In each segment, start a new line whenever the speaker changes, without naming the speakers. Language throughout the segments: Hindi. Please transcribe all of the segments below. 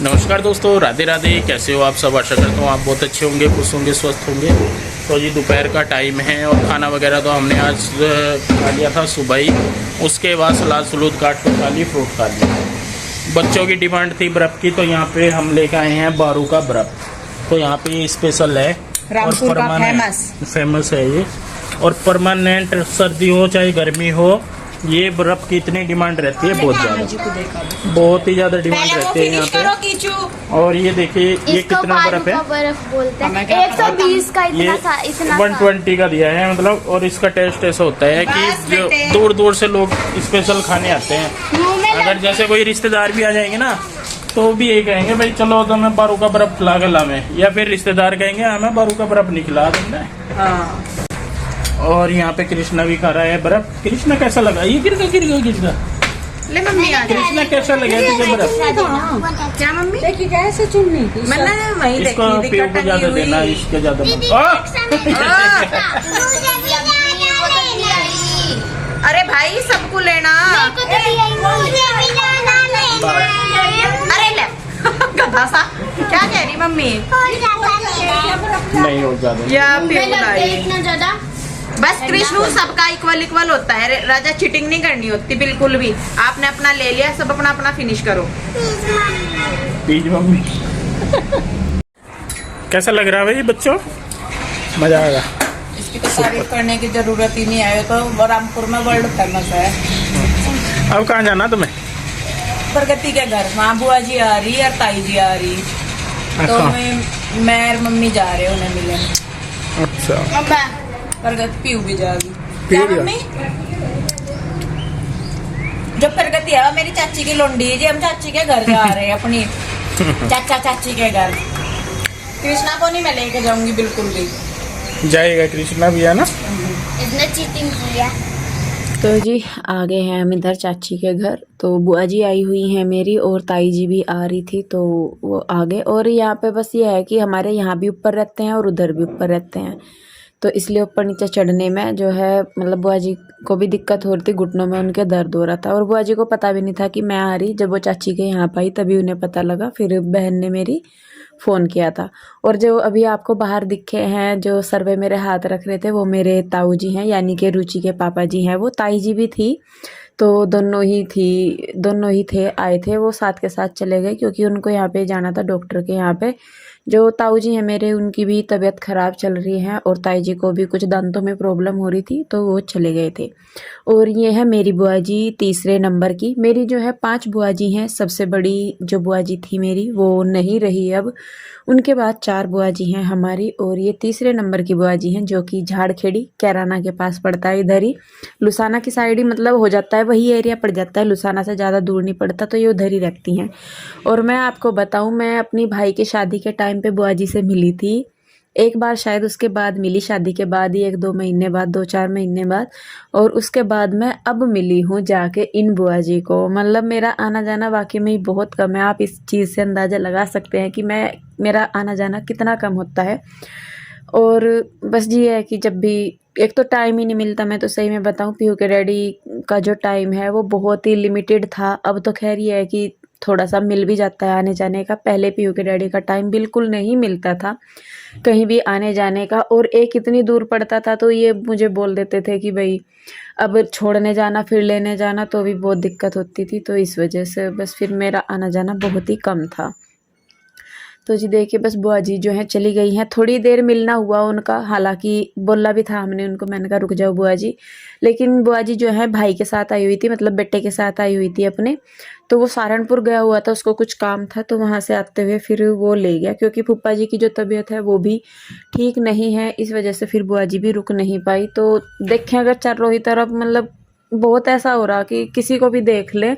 नमस्कार दोस्तों, राधे राधे। कैसे हो आप सब? आशा करता हूँ आप बहुत अच्छे होंगे, खुश होंगे, स्वस्थ होंगे। तो जी दोपहर का टाइम है और खाना वगैरह तो हमने आज खा लिया था सुबह ही। उसके बाद सलाद सलूद काट कर खा ली, फ्रूट खा लिया। बच्चों की डिमांड थी बर्फ़ की, तो यहाँ पे हम लेकर आए हैं बारू का बर्फ़। तो यहाँ पे ये स्पेशल है,
रामपुर का
फेमस है ये। और परमानेंट सर्दी हो चाहे गर्मी हो, ये बर्फ की इतनी डिमांड रहती है, बहुत ज़्यादा, बहुत ही ज़्यादा डिमांड रहती है यहाँ पे। और ये देखिए ये कितना बर्फ है,
बर्फ बोलते हैं 120 का।
ये
इतना
120 का दिया है मतलब। और इसका टेस्ट ऐसा होता है कि जो दूर दूर से लोग स्पेशल खाने आते हैं। अगर जैसे कोई रिश्तेदार भी आ जाएंगे ना, तो भी यही कहेंगे भाई चलो तो हमें बारू का बर्फ खिला के लावे, या फिर रिश्तेदार कहेंगे हमें बारू का बर्फ नहीं खिला देना। और यहाँ पे कृष्णा भी खा रहा है बर्फ। कृष्णा कैसा लगा? ये गिर गया
ले मम्मी आ
कृष्णा कैसा लगा तुझे बर्फ?
क्या मम्मी देखी कैसे चुननी थी मैंने वही
इसको
देखी
पीओ को ज्यादा देना, इसके ज्यादा
अरे भाई सबको लेना। अरे ले गधा सा क्या कह रही मम्मी?
नहीं हो ज्यादा
या ज्यादा बस कृष्णु सबका इक्वल इक्वल होता है। राजा चीटिंग नहीं करनी होती बिल्कुल भी। आपने अपना ले लिया, सब अपना अपना फिनिश करो।
Please mummy. कैसा लग रहा है भाई बच्चों? मजा आएगा।
इसकी तो तारीफ करने की जरूरत ही नहीं है, तो रामपुर में वर्ल्ड फेमस है।
अब कहाँ जाना तुम्हें?
प्रगति के घर, वहाँ बुआ जी आ रही और ताई जी आ रही, तो मैं और मम्मी जा रहे उन्हें मिलने।
अच्छा,
प्रगति पीऊ भी जाएगी क्या मम्मी? जो प्रगति है मेरी चाची की लोंडी जी, हम चाची के घर जा रहे हैं अपनी चाचा चाची के घर। कृष्णा को नहीं मैं लेके जाऊंगी बिल्कुल भी।
जाएगा कृष्णा भी है ना।
इसने चीटिंग किया।
तो जी आ गए हैं हम इधर चाची के घर। तो बुआ जी आई हुई हैं मेरी, और ताई जी भी आ रही थी, तो वो आ गए। और यहाँ पे बस ये है कि हमारे यहाँ भी ऊपर रहते हैं और उधर भी ऊपर रहते हैं, तो इसलिए ऊपर नीचे चढ़ने में जो है मतलब बुआ जी को भी दिक्कत हो रही थी, घुटनों में उनके दर्द हो रहा था। और बुआ जी को पता भी नहीं था कि मैं आ रही। जब वो चाची के यहाँ पाई तभी उन्हें पता लगा, फिर बहन ने मेरी फ़ोन किया था। और जो अभी आपको बाहर दिखे हैं जो सर्वे मेरे हाथ रख रहे थे, वो मेरे ताऊ जी हैं, यानी कि रुचि के पापा जी हैं। वो ताई जी भी थी, तो दोनों ही थे, आए थे। वो साथ के साथ चले गए क्योंकि उनको यहाँ पे जाना था डॉक्टर के यहाँ पे। जो ताऊ जी हैं मेरे, उनकी भी तबीयत ख़राब चल रही है, और ताई जी को भी कुछ दांतों में प्रॉब्लम हो रही थी, तो वो चले गए थे। और ये है मेरी बुआ जी तीसरे नंबर की। मेरी जो है 5 बुआ जी हैं। सबसे बड़ी जो बुआ जी थी मेरी, वो नहीं रही अब। उनके बाद 4 बुआ जी हैं हमारी, और ये तीसरे नंबर की बुआ जी हैं, जो कि झाड़खेड़ी कैराना के पास पड़ता है, इधर ही लुसाना की साइड ही मतलब हो जाता है, वही एरिया पड़ जाता है, लुसाना से ज़्यादा दूर नहीं पड़ता। तो ये उधर ही रहती हैं। और मैं आपको बताऊं, मैं अपनी भाई की शादी के टाइम पे बुआ जी से मिली थी एक बार, शायद उसके बाद मिली, शादी के बाद ही 1-2 महीने बाद, 2-4 महीने बाद। और उसके बाद मैं अब मिली हूँ जाके इन बुआ जी को। मतलब मेरा आना जाना वाकई में ही बहुत कम है। आप इस चीज़ से अंदाज़ा लगा सकते हैं कि मेरा आना जाना कितना कम होता है। और बस जी है कि जब भी एक तो टाइम ही नहीं मिलता। मैं तो सही में बताऊँ, पीहू के डैडी का जो टाइम है वो बहुत ही लिमिटेड था। अब तो खैर ये है कि थोड़ा सा मिल भी जाता है आने जाने का। पहले पीहू के डैडी का टाइम बिल्कुल नहीं मिलता था कहीं भी आने जाने का, और एक इतनी दूर पड़ता था, तो ये मुझे बोल देते थे कि भाई अब छोड़ने जाना फिर लेने जाना, तो भी बहुत दिक्कत होती थी। तो इस वजह से बस फिर मेरा आना जाना बहुत ही कम था। तो जी देखिए, बस बुआ जी जो हैं चली गई हैं। थोड़ी देर मिलना हुआ उनका, हालांकि बोला भी था हमने उनको, मैंने कहा रुक जाओ बुआ जी। लेकिन बुआ जी जो है भाई के साथ आई हुई थी, मतलब बेटे के साथ आई हुई थी अपने। तो वो सहारनपुर गया हुआ था, उसको कुछ काम था, तो वहाँ से आते हुए फिर वो ले गया, क्योंकि फूफा जी की जो तबीयत है वो भी ठीक नहीं है। इस वजह से फिर बुआ जी भी रुक नहीं पाई। तो देखें अगर चारों तरफ मतलब बहुत ऐसा हो रहा कि किसी को भी देख ले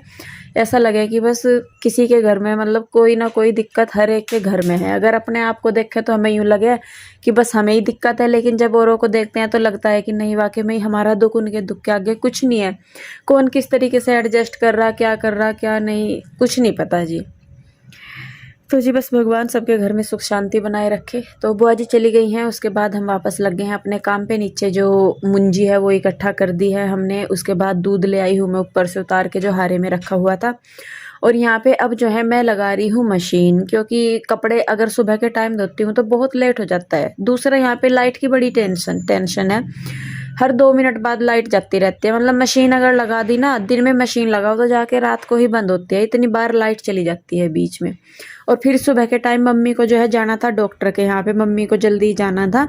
ऐसा लगे कि बस किसी के घर में मतलब कोई ना कोई दिक्कत हर एक के घर में है। अगर अपने आप को देखें तो हमें यूँ लगे कि बस हमें ही दिक्कत है, लेकिन जब औरों को देखते हैं तो लगता है कि नहीं, वाकई में हमारा दुख उनके दुख के आगे कुछ नहीं है। कौन किस तरीके से एडजस्ट कर रहा, क्या कर रहा, क्या नहीं, कुछ नहीं पता जी। तो जी बस भगवान सबके घर में सुख शांति बनाए रखे। तो बुआ जी चली गई हैं, उसके बाद हम वापस लग गए हैं अपने काम पे। नीचे जो मुंजी है वो इकट्ठा कर दी है हमने। उसके बाद दूध ले आई हूँ मैं ऊपर से उतार के, जो हारे में रखा हुआ था। और यहाँ पे अब जो है मैं लगा रही हूँ मशीन, क्योंकि कपड़े अगर सुबह के टाइम धोती हूँ तो बहुत लेट हो जाता है। दूसरा यहाँ पे लाइट की बड़ी टेंशन है, हर 2 मिनट बाद लाइट जाती रहती है। मतलब मशीन अगर लगा दी ना, दिन में मशीन लगाओ तो जाके रात को ही बंद होती है, इतनी बार लाइट चली जाती है बीच में। और फिर सुबह के टाइम मम्मी को जो है जाना था डॉक्टर के यहाँ पे, मम्मी को जल्दी जाना था,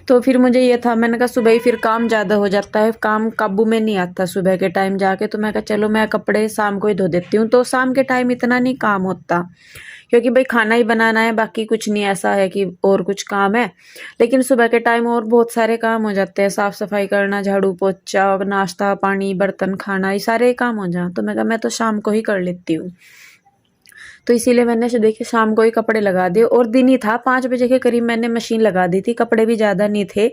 तो फिर मुझे ये था, मैंने कहा सुबह ही फिर काम ज़्यादा हो जाता है, काम काबू में नहीं आता सुबह के टाइम जाके, तो मैं कहा चलो मैं कपड़े शाम को ही धो देती हूँ। तो शाम के टाइम इतना नहीं काम होता, क्योंकि भाई खाना ही बनाना है, बाकी कुछ नहीं ऐसा है कि और कुछ काम है। लेकिन सुबह के टाइम और बहुत सारे काम हो जाते हैं, साफ़ सफाई करना, झाड़ू पोछा, नाश्ता पानी, बर्तन खाना, ये सारे काम हो जाए। तो मैं कहा मैं तो शाम को ही कर लेती हूँ, तो इसीलिए मैंने देखिए शाम को ही कपड़े लगा दिए। और दिन ही था, 5 बजे के करीब मैंने मशीन लगा दी थी, कपड़े भी ज़्यादा नहीं थे।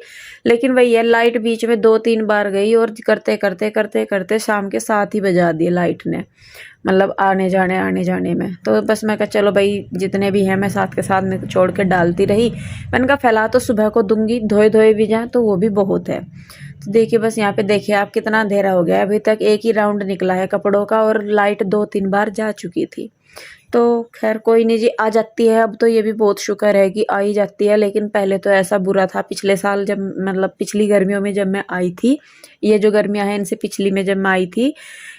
लेकिन वही है, लाइट बीच में 2-3 बार गई और करते करते करते करते शाम के 7 ही बजा दिए लाइट ने, मतलब आने जाने में। तो बस मैं कहा चलो भाई जितने भी हैं मैं साथ के साथ में छोड़ के डालती रही। मैंने कहा फैला तो सुबह को दूंगी, धोए भी जाए तो वो भी बहुत है। तो देखिए बस यहाँ पे देखिए आप कितना अंधेरा हो गया, अभी तक एक ही राउंड निकला है कपड़ों का और लाइट 2-3 बार जा चुकी थी। तो खैर कोई नहीं जी, आ जाती है अब तो, ये भी बहुत शुक्र है कि आ ही जाती है। लेकिन पहले तो ऐसा बुरा था, पिछले साल जब मतलब पिछली गर्मियों में जब मैं आई थी, ये जो गर्मियां हैं इनसे पिछली में जब मैं आई थी,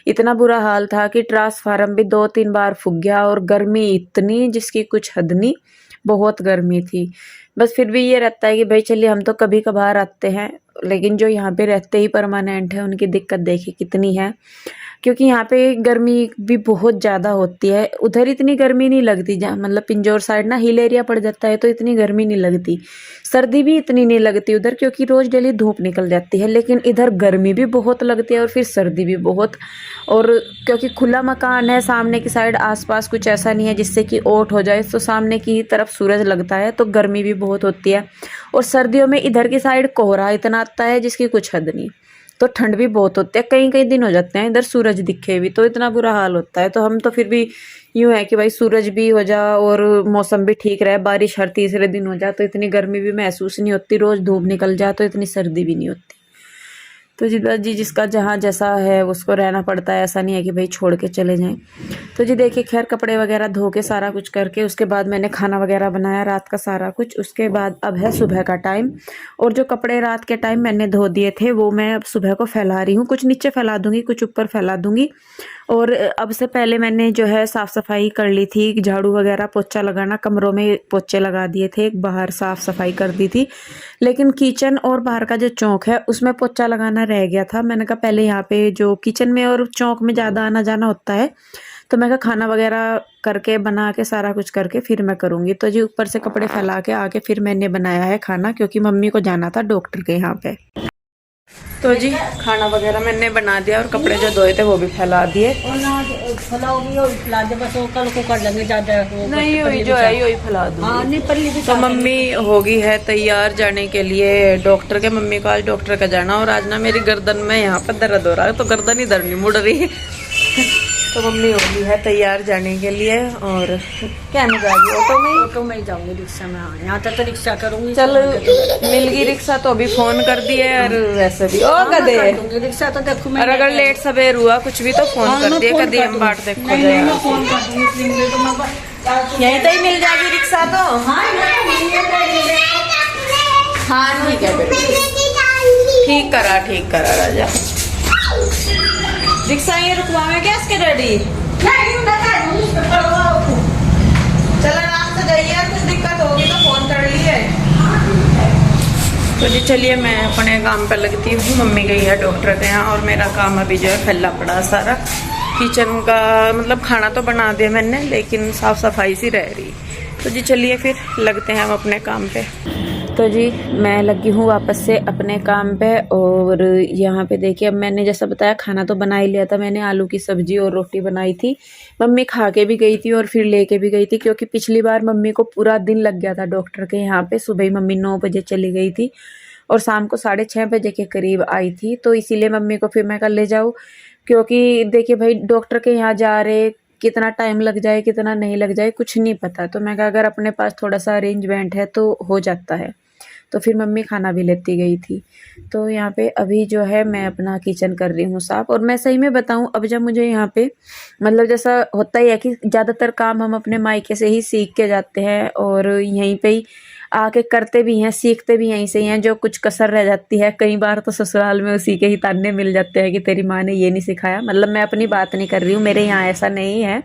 इतना बुरा हाल था कि ट्रांसफार्मर भी 2-3 बार फूक गया और गर्मी इतनी जिसकी कुछ हद नहीं, बहुत गर्मी थी। बस फिर भी ये रहता है कि भाई चलिए हम तो कभी कभार आते हैं, लेकिन जो यहाँ पे रहते ही परमानेंट है उनकी दिक्कत देखिए कितनी है, क्योंकि यहाँ पे गर्मी भी बहुत ज़्यादा होती है। उधर इतनी गर्मी नहीं लगती, जहाँ मतलब पिंजौर साइड ना हिल एरिया पड़ जाता है तो इतनी गर्मी नहीं लगती, सर्दी भी इतनी नहीं लगती उधर, क्योंकि रोज़ डेली धूप निकल जाती है। लेकिन इधर गर्मी भी बहुत लगती है और फिर सर्दी भी बहुत, और क्योंकि खुला मकान है, सामने की साइड आसपास कुछ ऐसा नहीं है जिससे कि ओट हो जाए, तो सामने की तरफ सूरज लगता है तो गर्मी भी बहुत होती है। और सर्दियों में इधर की साइड कोहरा इतना आता है जिसकी कुछ हद नहीं, तो ठंड भी बहुत होती है, कई दिन हो जाते हैं इधर सूरज दिखे भी, तो इतना बुरा हाल होता है। तो हम तो फिर भी यूँ है कि भाई सूरज भी हो जा और मौसम भी ठीक रहे, बारिश हर तीसरे दिन हो जाए तो इतनी गर्मी भी महसूस नहीं होती, रोज़ धूप निकल जाए तो इतनी सर्दी भी नहीं होती। तो जी जिसका जहाँ जैसा है उसको रहना पड़ता है, ऐसा नहीं है कि भाई छोड़ के चले जाएं। तो जी देखिए खैर कपड़े वगैरह धो के सारा कुछ करके उसके बाद मैंने खाना वगैरह बनाया रात का सारा कुछ। उसके बाद अब है सुबह का टाइम, और जो कपड़े रात के टाइम मैंने धो दिए थे वो मैं अब सुबह को फैला रही हूँ, कुछ नीचे फैला दूँगी, कुछ ऊपर फैला दूँगी। और अब से पहले मैंने जो है साफ़ सफाई कर ली थी, झाड़ू वगैरह पोछा लगाना, कमरों में पोछे लगा दिए थे, एक बाहर साफ़ सफाई कर दी थी। लेकिन किचन और बाहर का जो चौक है उसमें पोछा लगाना रह गया था। मैंने कहा पहले यहाँ पे जो किचन में और चौक में ज़्यादा आना जाना होता है, तो मैं कहा खाना वगैरह करके बना के सारा कुछ करके फिर मैं करूँगी। तो जी ऊपर से कपड़े फैला के आके फिर मैंने बनाया है खाना, क्योंकि मम्मी को जाना था डॉक्टर के यहाँ पे। तो जी खाना वगैरह मैंने बना दिया और कपड़े जो धोए थे वो भी फैला दिए। नहीं हुई जो है वही फैला दूँगी। तो मम्मी होगी है तैयार जाने के लिए डॉक्टर के, मम्मी को आज डॉक्टर का जाना। और आज ना मेरी गर्दन में यहाँ पर दर्द हो रहा है, तो गर्दन इधर नहीं मुड़ रही तो मम्मी होगी है तैयार जाने के लिए। और क्या में जाएगी? ऑटो में ही जाऊंगी, रिक्शा में। हाँ यहाँ तक तो रिक्शा करूंगी। चल मिल गई रिक्शा तो अभी फोन कर दिए, और वैसे भी ओ कदे रिक्शा तो देखो, और अगर लेट सवेर हुआ कुछ भी तो फोन कर दिए, कभी हम बाट देखो यहीं तो ही मिल जाएगी रिक्शा तो। हाँ ठीक है, ठीक करा राजा। रिक्शा ये रुकवावे क्या इसके रेडी? चलो आराम से जाइए, कुछ दिक्कत होगी तो फोन कर लिए। तो जी चलिए मैं अपने काम पे लगती हूँ, मम्मी गई है डॉक्टर के यहाँ और मेरा काम अभी जो है फैला पड़ा सारा। किचन का मतलब खाना तो बना दिया मैंने, लेकिन साफ़ सफाई सी रह रही। तो जी चलिए फिर लगते हैं हम अपने काम पे। तो जी मैं लगी हूँ वापस से अपने काम पे। और यहाँ पे देखिए अब मैंने जैसा बताया खाना तो बना ही लिया था मैंने, आलू की सब्जी और रोटी बनाई थी। मम्मी खा के भी गई थी और फिर लेके भी गई थी, क्योंकि पिछली बार मम्मी को पूरा दिन लग गया था डॉक्टर के यहाँ पे। सुबह ही मम्मी 9 बजे चली गई थी और शाम को 6:30 बजे के करीब आई थी। तो इसीलिए मम्मी को फिर मैं कल ले जाऊँ, क्योंकि देखिए भाई डॉक्टर के यहाँ जा रहे, कितना टाइम लग जाए कितना नहीं लग जाए कुछ नहीं पता। तो मैं कहा अगर अपने पास थोड़ा सा अरेंजमेंट है तो हो जाता है। तो फिर मम्मी खाना भी लेती गई थी। तो यहाँ पे अभी जो है मैं अपना किचन कर रही हूँ साफ़। और मैं सही में बताऊँ, अब जब मुझे यहाँ पे मतलब जैसा होता ही है कि ज़्यादातर काम हम अपने मायके से ही सीख के जाते हैं और यहीं पे ही आके करते भी हैं, सीखते भी यहीं से ही हैं। जो कुछ कसर रह जाती है कई बार तो ससुराल में उसी के ही ताने मिल जाते हैं कि तेरी माँ ने ये नहीं सिखाया। मतलब मैं अपनी बात नहीं कर रही हूँ, मेरे यहाँ ऐसा नहीं है,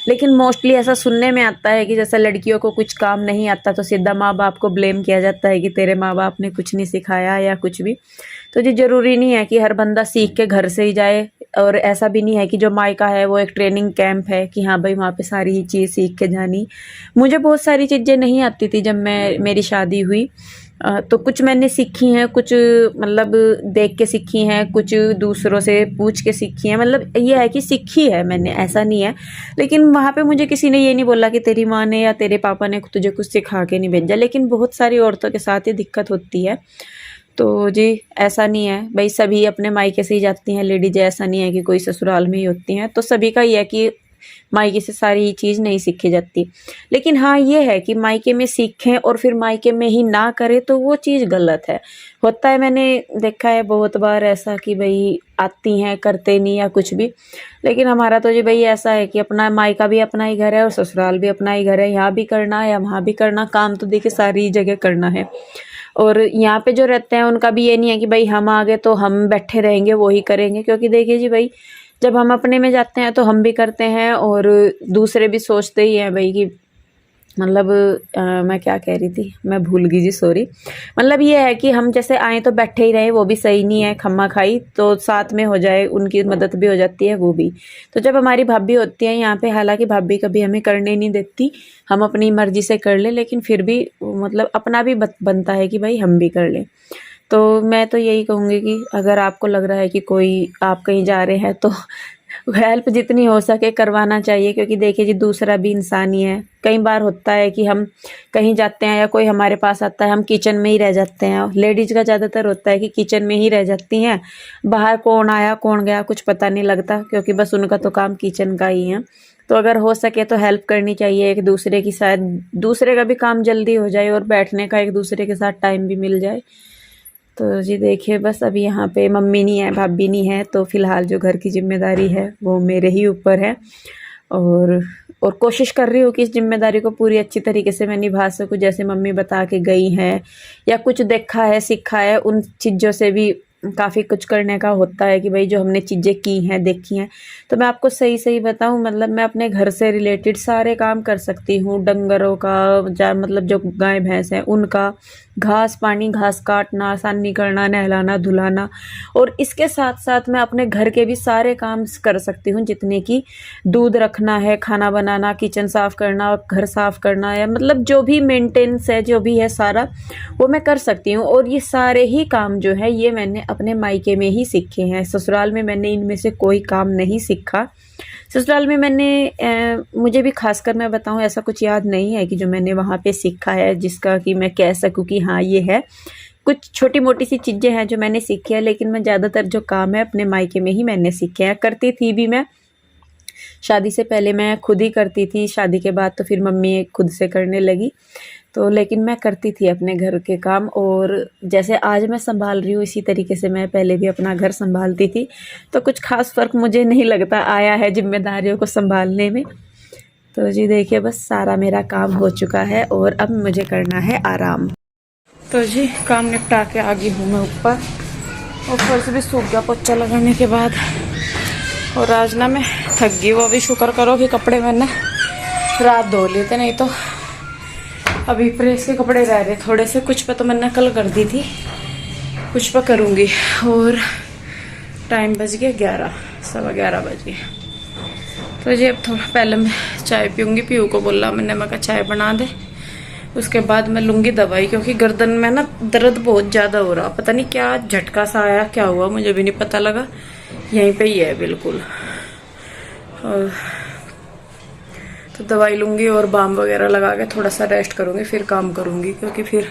लेकिन मोस्टली ऐसा सुनने में आता है कि जैसे लड़कियों को कुछ काम नहीं आता तो सीधा माँ बाप को ब्लेम किया जाता है कि तेरे माँ बाप ने कुछ नहीं सिखाया या कुछ भी। तो जी ज़रूरी नहीं है कि हर बंदा सीख के घर से ही जाए, और ऐसा भी नहीं है कि जो मायका है वो एक ट्रेनिंग कैंप है कि हाँ भाई वहाँ पे सारी ही चीज़ सीख के जानी। मुझे बहुत सारी चीज़ें नहीं आती थी जब मेरी शादी हुई, तो कुछ मैंने सीखी हैं, कुछ मतलब देख के सीखी हैं, कुछ दूसरों से पूछ के सीखी हैं। मतलब ये है कि सीखी है मैंने, ऐसा नहीं है। लेकिन वहाँ पे मुझे किसी ने ये नहीं बोला कि तेरी माँ ने या तेरे पापा ने तुझे कुछ सिखा के नहीं भेजा। लेकिन बहुत सारी औरतों के साथ ये दिक्कत होती है। तो जी ऐसा नहीं है भाई, सभी अपने मायके से ही जाती हैं लेडीज, ऐसा नहीं है कि कोई ससुराल में ही होती हैं। तो सभी का ये है कि मायके से सारी चीज़ नहीं सीखी जाती। लेकिन हाँ ये है कि मायके में सीखें और फिर मायके में ही ना करें तो वो चीज़ गलत है। होता है, मैंने देखा है बहुत बार ऐसा कि भाई आती हैं करते नहीं या कुछ भी। लेकिन हमारा तो जी भाई ऐसा है कि अपना मायका भी अपना ही घर है और ससुराल भी अपना ही घर है। यहाँ भी करना है या वहाँ भी करना, काम तो देखिए सारी जगह करना है। और यहाँ पे जो रहते हैं उनका भी ये नहीं है कि भाई हम आ गए तो हम बैठे रहेंगे वो ही करेंगे। क्योंकि देखिए जी भाई, जब हम अपने में जाते हैं तो हम भी करते हैं और दूसरे भी सोचते ही हैं भाई कि मतलब मैं क्या कह रही थी, मैं भूल गई जी, सॉरी। मतलब ये है कि हम जैसे आए तो बैठे ही रहे, वो भी सही नहीं है। खम्मा खाई तो साथ में हो जाए, उनकी मदद भी हो जाती है वो भी। तो जब हमारी भाभी होती है यहाँ पे, हालांकि भाभी कभी हमें करने नहीं देती, हम अपनी मर्जी से कर ले, लेकिन फिर भी मतलब अपना भी बनता है कि भाई हम भी कर लें। तो मैं तो यही कहूँगी कि अगर आपको लग रहा है कि कोई आप कहीं जा रहे हैं तो हेल्प जितनी हो सके करवाना चाहिए। क्योंकि देखिए जी दूसरा भी इंसान ही है। कई बार होता है कि हम कहीं जाते हैं या कोई हमारे पास आता है, हम किचन में ही रह जाते हैं। लेडीज़ का ज़्यादातर होता है कि किचन में ही रह जाती हैं, बाहर कौन आया कौन गया कुछ पता नहीं लगता, क्योंकि बस उनका तो काम किचन का ही है। तो अगर हो सके तो हेल्प करनी चाहिए एक दूसरे की, शायद दूसरे का भी काम जल्दी हो जाए और बैठने का एक दूसरे के साथ टाइम भी मिल जाए। तो जी देखिए बस अभी यहाँ पे मम्मी नहीं है, भाभी नहीं है, तो फ़िलहाल जो घर की जिम्मेदारी है वो मेरे ही ऊपर है। और कोशिश कर रही हूँ कि इस जिम्मेदारी को पूरी अच्छी तरीके से मैं निभा सकूँ। जैसे मम्मी बता के गई हैं या कुछ देखा है सीखा है, उन चीज़ों से भी काफ़ी कुछ करने का होता है कि भाई जो हमने चीज़ें की हैं देखी हैं। तो मैं आपको सही बताऊं, मतलब मैं अपने घर से रिलेटेड सारे काम कर सकती हूँ। डंगरों का मतलब जो गाय भैंस हैं उनका, घास पानी, घास काटना, सानी करना, नहलाना धुलाना, और इसके साथ साथ मैं अपने घर के भी सारे काम कर सकती हूँ जितने की दूध रखना है, खाना बनाना, किचन साफ़ करना, घर साफ़ करना, या मतलब जो भी मेंटेनेंस है जो भी है सारा वो मैं कर सकती हूँ। और ये सारे ही काम जो है ये मैंने अपने मायके में ही सीखे हैं। ससुराल में मैंने इनमें से कोई काम नहीं सीखा। ससुराल में मैंने मुझे भी खासकर मैं बताऊं ऐसा कुछ याद नहीं है कि जो मैंने वहाँ पे सीखा है जिसका कि मैं कह सकूं कि हाँ ये है। कुछ छोटी मोटी सी चीज़ें हैं जो मैंने सीखी है, लेकिन मैं ज़्यादातर जो काम है अपने मायके में ही मैंने सीखे हैं। करती थी भी मैं, शादी से पहले मैं खुद ही करती थी, शादी के बाद तो फिर मम्मी खुद से करने लगी। तो लेकिन मैं करती थी अपने घर के काम, और जैसे आज मैं संभाल रही हूँ इसी तरीके से मैं पहले भी अपना घर संभालती थी। तो कुछ खास फ़र्क मुझे नहीं लगता आया है जिम्मेदारियों को संभालने में। तो जी देखिए बस सारा मेरा काम हो चुका है और अब मुझे करना है आराम। तो जी काम निपटा के आ गई हूँ मैं ऊपर, और फर्श भी सूख गया पोछा लगाने के बाद। और आज ना मैं थक गई, वो भी शुक्र करो कि कपड़े मैंने रात धो लिए थे, नहीं तो अभी प्रेस के कपड़े रह रहे थोड़े से। कुछ पे तो मैंने कल कर दी थी, कुछ पे करूँगी। और टाइम बज गया 11, सवा 11 बज गए। तो जी अब थोड़ा पहले मैं चाय पीऊँगी। पीयू को बोला मैंने, मैं कहा चाय बना दे, उसके बाद मैं लूँगी दवाई। क्योंकि गर्दन में ना दर्द बहुत ज़्यादा हो रहा, पता नहीं क्या झटका सा आया, क्या हुआ मुझे भी नहीं पता लगा। यहीं पे ही है बिल्कुल। और तो दवाई लूँगी और बाम वगैरह लगा के थोड़ा सा रेस्ट करूँगी, फिर काम करूँगी। क्योंकि फिर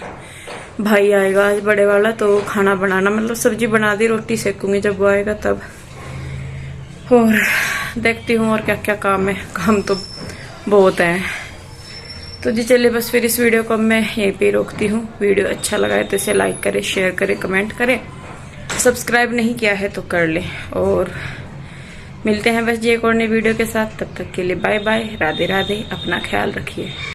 भाई आएगा आज बड़े वाला, तो खाना बनाना मतलब सब्जी बना दी, रोटी सेकूँगी जब वो आएगा तब। और देखती हूँ और क्या क्या काम है, काम तो बहुत हैं। तो जी चलिए बस फिर इस वीडियो को मैं यहीं पे रोकती हूँ। वीडियो अच्छा लगा है तो इसे लाइक करें, शेयर करें, कमेंट करें। सब्सक्राइब नहीं किया है तो कर लें। और मिलते हैं बस जी एक और नई वीडियो के साथ। तब तक के लिए बाय बाय, राधे राधे, अपना ख्याल रखिए।